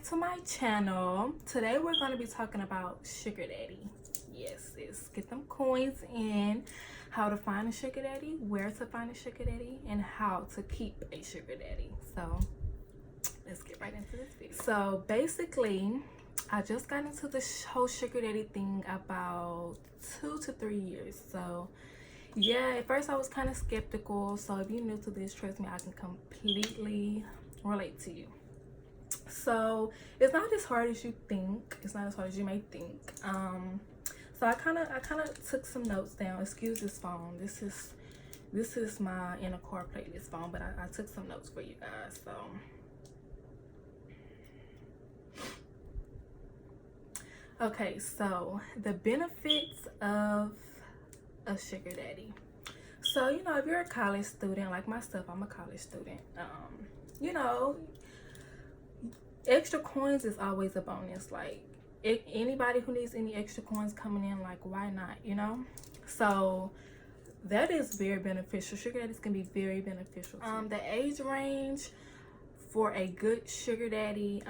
back to my channel. Today we're going to be talking about sugar daddy. Yes, it's get them coins in, how to find a sugar daddy, where to find a sugar daddy, and how to keep a sugar daddy. So let's get right into this video. So basically, I just got into the whole sugar daddy thing about 2 to 3 years. So yeah, at first I was kind of skeptical. So if you're new to this, trust me, I can completely relate to you. So it's not as hard as you think. It's not as hard as you may think. So I kind of took some notes down. Excuse this phone. This is my inner core playlist phone, but I took some notes for you guys. So okay, so the benefits of a sugar daddy. So you know, if you're a college student like myself, I'm a college student. You know, extra coins is always a bonus. Like anybody who needs any extra coins coming in, like why not, you know? So that is very beneficial. Sugar daddies can be very beneficial. The age range for a good sugar daddy,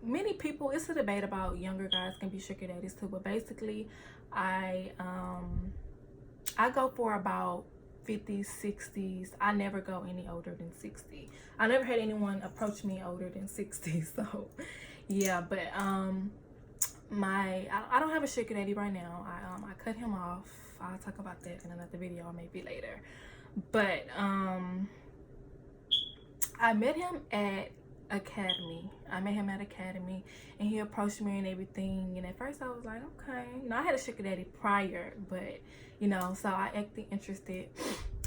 many people, it's a debate about younger guys can be sugar daddies too, but basically I go for about 50s, 60s. I never go any older than 60. I never had anyone approach me older than 60. So yeah, but I don't have a sugar daddy right now. I cut him off. I'll talk about that in another video, maybe later. But I met him at Academy. And he approached me and everything, and at first I was like, okay, you know, I had a sugar daddy prior, but you know, so I acted interested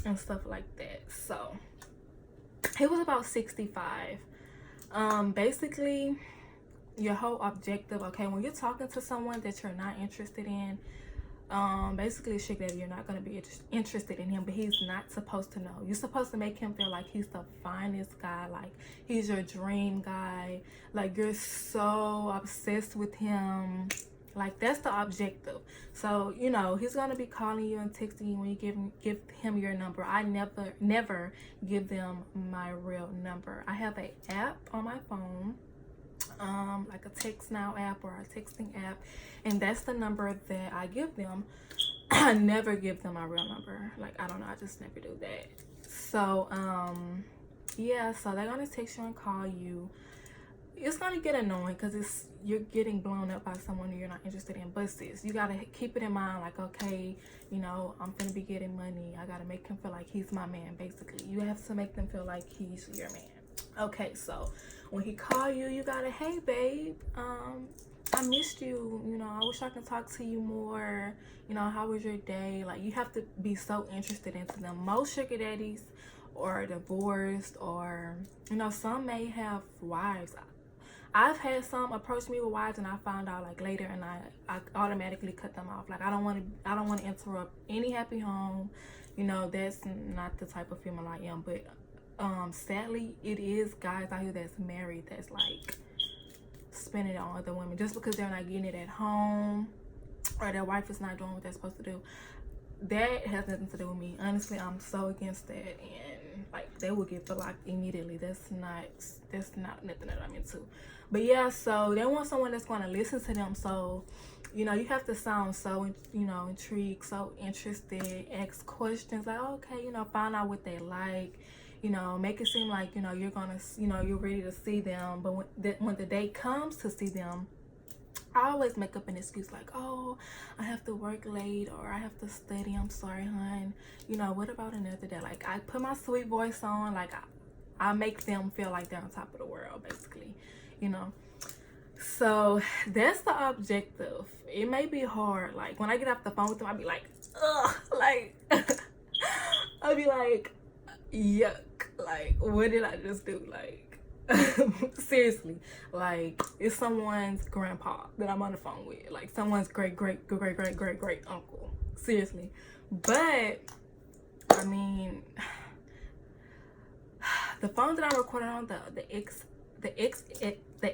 and stuff like that. So he was about 65. Basically your whole objective, okay, when you're talking to someone that you're not interested in, basically a sugar daddy, you're not going to be interested in him, but he's not supposed to know. You're supposed to make him feel like he's the finest guy, like he's your dream guy, like you're so obsessed with him. Like that's the objective. So you know, he's gonna be calling you and texting you when you give him your number. I never give them my real number. I have an app on my phone, like a text now app or a texting app, and that's the number that I give them. I never give them my real number. Like I don't know, I just never do that. So yeah, so they're gonna text you and call you. It's gonna get annoying because you're getting blown up by someone you're not interested in. But sis, you gotta keep it in mind, like, okay, you know, I'm gonna be getting money. I gotta make him feel like he's my man. Basically, you have to make them feel like he's your man. Okay, so when he call you, you gotta, hey babe, I missed you. You know, I wish I could talk to you more. You know, how was your day? Like, you have to be so interested into them. Most sugar daddies are divorced, or you know, some may have wives. I've had some approach me with wives, and I found out like later, and I automatically cut them off. Like I don't want to interrupt any happy home. You know, that's not the type of female I am. But sadly, it is guys out here that's married that's like spending it on other women just because they're not getting it at home, or their wife is not doing what they're supposed to do. That has nothing to do with me. Honestly, I'm so against that, and like they will get blocked immediately. That's not nothing that I'm into. But yeah, so they want someone that's going to listen to them. So you know, you have to sound so, you know, intrigued, so interested, ask questions like, okay, you know, find out what they like, you know, make it seem like, you know, you're gonna, you know, you're ready to see them. But when the day comes to see them, I always make up an excuse like, oh, I have to work late, or I have to study, I'm sorry, hon. You know, what about another day? Like, I put my sweet voice on, like, I make them feel like they're on top of the world, basically, you know. So that's the objective. It may be hard. Like, when I get off the phone with them, I'll be like, ugh, like, I'll be like, yuck, like, what did I just do? Like, seriously, like, it's someone's grandpa that I'm on the phone with, like someone's great uncle, seriously. But I mean, the phone that I'm recording on, the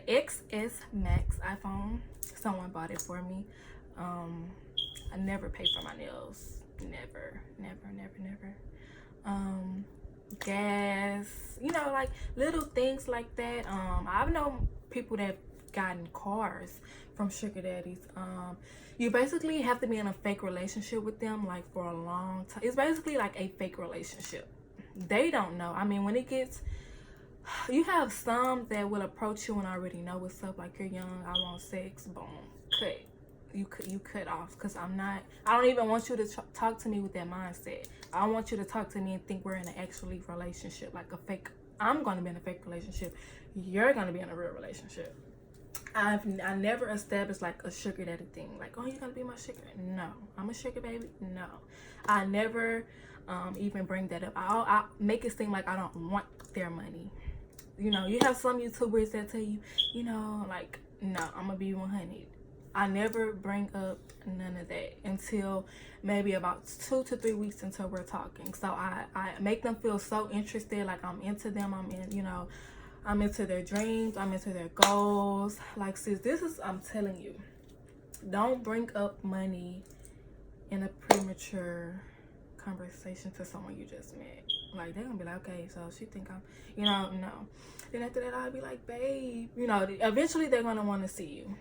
XS Max iPhone, someone bought it for me. I never pay for my nails, never. gas, you know, like little things like that. I've known people that gotten cars from sugar daddies. You basically have to be in a fake relationship with them like for a long time. It's basically like a fake relationship. They don't know. I mean, when it gets, you have some that will approach you and already know what's up, like you're young, I want sex, boom, cut. You cut off, because I don't even want you to talk to me with that mindset. I want you to talk to me and think we're in an actually relationship, like a fake. I'm going to be in a fake relationship, you're going to be in a real relationship. I never established like a sugar daddy thing, like, oh, you're gonna be my sugar. No, I'm a sugar baby. No, I never even bring that up. I make it seem like I don't want their money. You know, you have some YouTubers that tell you, you know, like, no, I'm gonna be 100. I never bring up none of that until maybe about 2 to 3 weeks until we're talking. So I make them feel so interested, like I'm into them. I'm in, you know, I'm into their dreams. I'm into their goals. Like, sis, this is, I'm telling you, don't bring up money in a premature conversation to someone you just met. Like, they're gonna be like, okay, so she think I'm, you know, no. Then after that, I'll be like, babe, you know, eventually they're gonna want to see you.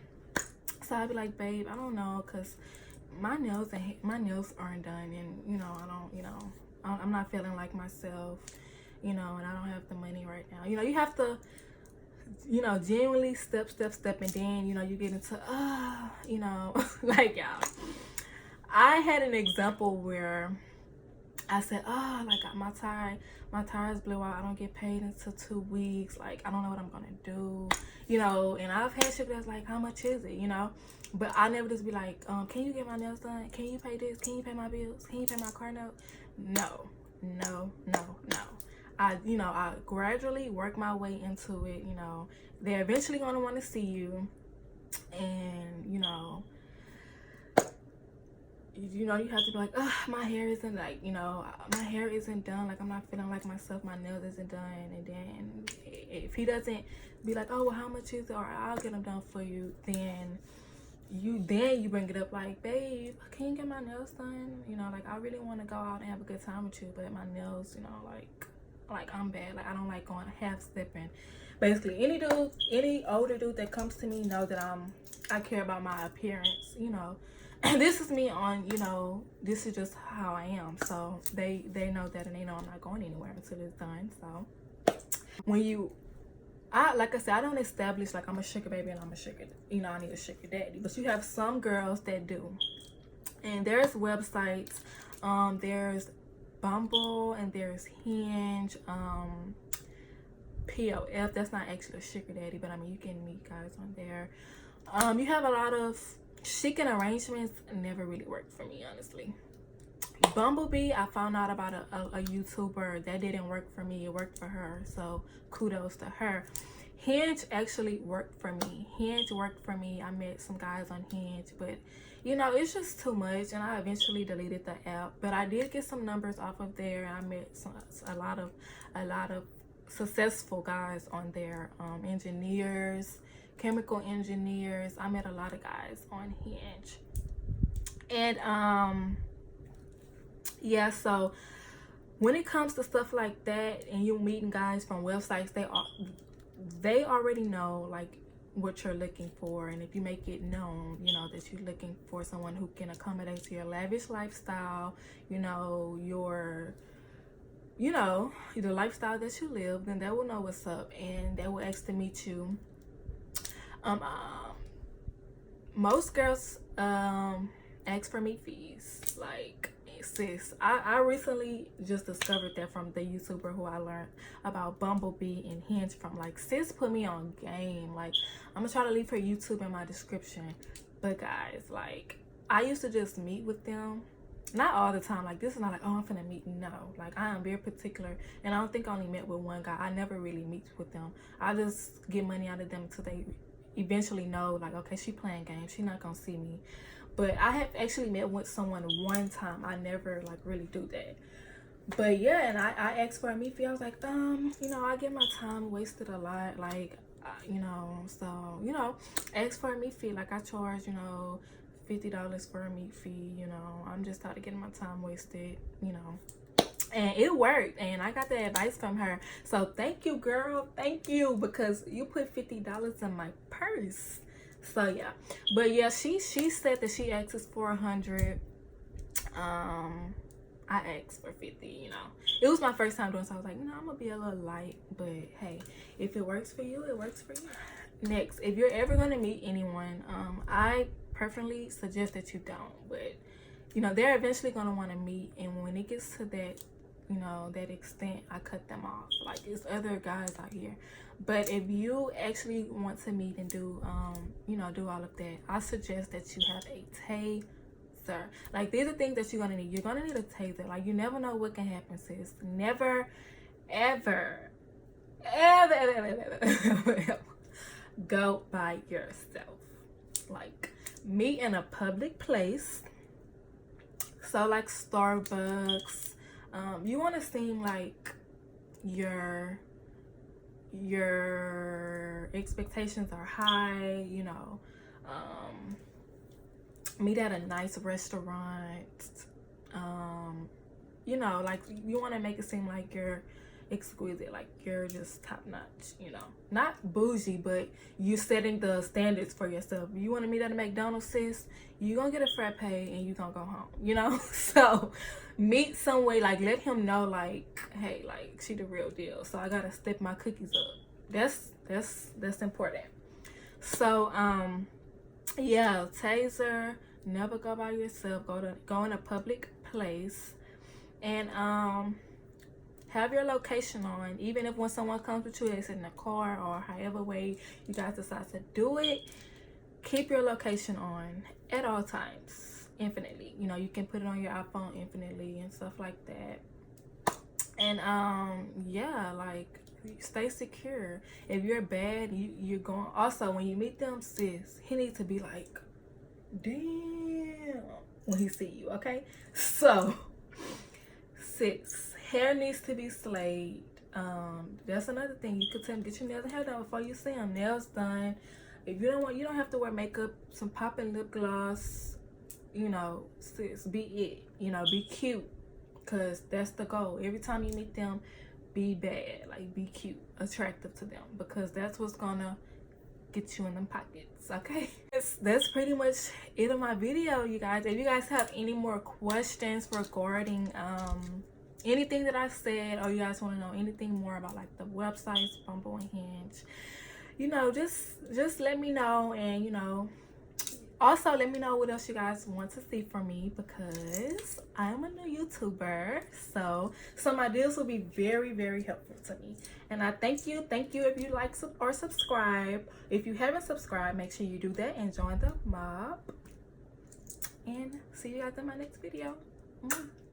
So I'll be like, babe, I don't know, cause my nails aren't done, and you know, I don't, you know, I'm not feeling like myself, you know, and I don't have the money right now. You know, you have to, you know, genuinely step, and then, you know, you get into, you know, like, y'all, I had an example where I said, oh, like my tires blew out. I don't get paid until 2 weeks. Like, I don't know what I'm gonna do, you know. And I've had shit that's like, how much is it, you know? But I never just be like, can you get my nails done? Can you pay this? Can you pay my bills? Can you pay my car note? No. You know, I gradually work my way into it. You know, they're eventually gonna want to see you, and you know, you have to be like, ugh, my hair isn't, like, you know, my hair isn't done, like I'm not feeling like myself, my nails isn't done. And then if he doesn't be like, oh, well, how much is it, or I'll get them done for you, then you bring it up like, babe, can you get my nails done? You know, like, I really want to go out and have a good time with you, but my nails, you know, like I'm bad, like I don't like going half stepping. Basically, any older dude that comes to me know that I care about my appearance, you know. And this is me on, you know, this is just how I am. So they know that, and they know I'm not going anywhere until it's done. So when like I said, I don't establish like I'm a sugar baby and I'm a sugar, you know, I need a sugar daddy. But you have some girls that do. And there's websites, there's Bumble, and there's Hinge, POF. That's not actually a sugar daddy, but I mean, you can meet guys on there. You have a lot of chicken arrangements. Never really worked for me, honestly. Bumblebee, I found out about a YouTuber that didn't work for me. It worked for her, so kudos to her. Hinge actually worked for me. I met some guys on Hinge, but you know, it's just too much, and I eventually deleted the app. But I did get some numbers off of there. I met a lot of successful guys on there, engineers, chemical engineers. I met a lot of guys on Hinge. And yeah, so when it comes to stuff like that, and you meeting guys from websites, they already know like what you're looking for. And if you make it known, you know, that you're looking for someone who can accommodate to your lavish lifestyle, you know, the lifestyle that you live, then they will know what's up, and they will ask to meet you. Most girls ask for meet fees. Like, sis, I recently just discovered that from the YouTuber who I learned about Bumblebee and Hinge from. Like, sis put me on game. Like, I'm gonna try to leave her YouTube in my description. But guys, like, I used to just meet with them. Not all the time. Like, this is not like, oh, I'm finna meet. No, like, I am very particular, and I don't think I only met with one guy. I never really meet with them. I just get money out of them until they eventually know, like, okay, she playing games, she not gonna see me. But I have actually met with someone one time. I never like really do that. But yeah, and I asked for a meet fee. I was like, you know, I get my time wasted a lot, like, you know, so, you know, ask for a meet fee. Like, I charge, you know, $50 for a meet fee. You know, I'm just tired of getting my time wasted, you know. And it worked, and I got the advice from her. So thank you, girl. Thank you, because you put $50 in my purse. So yeah, but yeah, she said that she asks for 100. I asked for 50. You know, it was my first time doing, so I was like, you know, I'm gonna be a little light, but hey, if it works for you, it works for you. Next, if you're ever gonna meet anyone, I preferably suggest that you don't, but you know, they're eventually gonna want to meet, and when it gets to that, you know, that extent, I cut them off. Like, there's other guys out here. But if you actually want to meet and do you know, do all of that, I suggest that you have a taser. Like, these are things that you're gonna need. You're gonna need a taser. Like, you never know what can happen, sis. Never ever go by yourself. Like, meet in a public place, so like Starbucks. You want to seem like your expectations are high, you know. Meet at a nice restaurant. You know, like, you want to make it seem like you're exquisite, like you're just top notch, you know, not bougie, but you setting the standards for yourself. You want to meet at a McDonald's, sis, you gonna get a frappe and you gonna go home, you know. So meet some way, like, let him know, like, hey, like, she the real deal, so I gotta step my cookies up. That's important. So yeah, taser. Never go by yourself. Go in a public place, and have your location on. Even if when someone comes with you, it's in the car or however way you guys decide to do it, keep your location on at all times, infinitely. You know, you can put it on your iPhone infinitely and stuff like that. And yeah, like, stay secure. If you're bad, you're going. Also, when you meet them, sis, he needs to be like, damn, when he see you. Okay, so 6, hair needs to be slayed. That's another thing. You could tell him, get your nails and hair done before you see him. Nails done. If you don't want, you don't have to wear makeup, some popping lip gloss, you know. Sis, be it, you know, be cute, because that's the goal. Every time you meet them, be bad, like, be cute, attractive to them, because that's what's gonna get you in them pockets. Okay, that's pretty much it of my video, you guys. If you guys have any more questions regarding anything that I said, or you guys want to know anything more about, like, the websites, Bumble and Hinge, you know, just let me know. And, you know, also let me know what else you guys want to see from me, because I am a new YouTuber, so some ideas will be very, very helpful to me. And I thank you if you like or subscribe. If you haven't subscribed, make sure you do that and join the mob. And see you guys in my next video.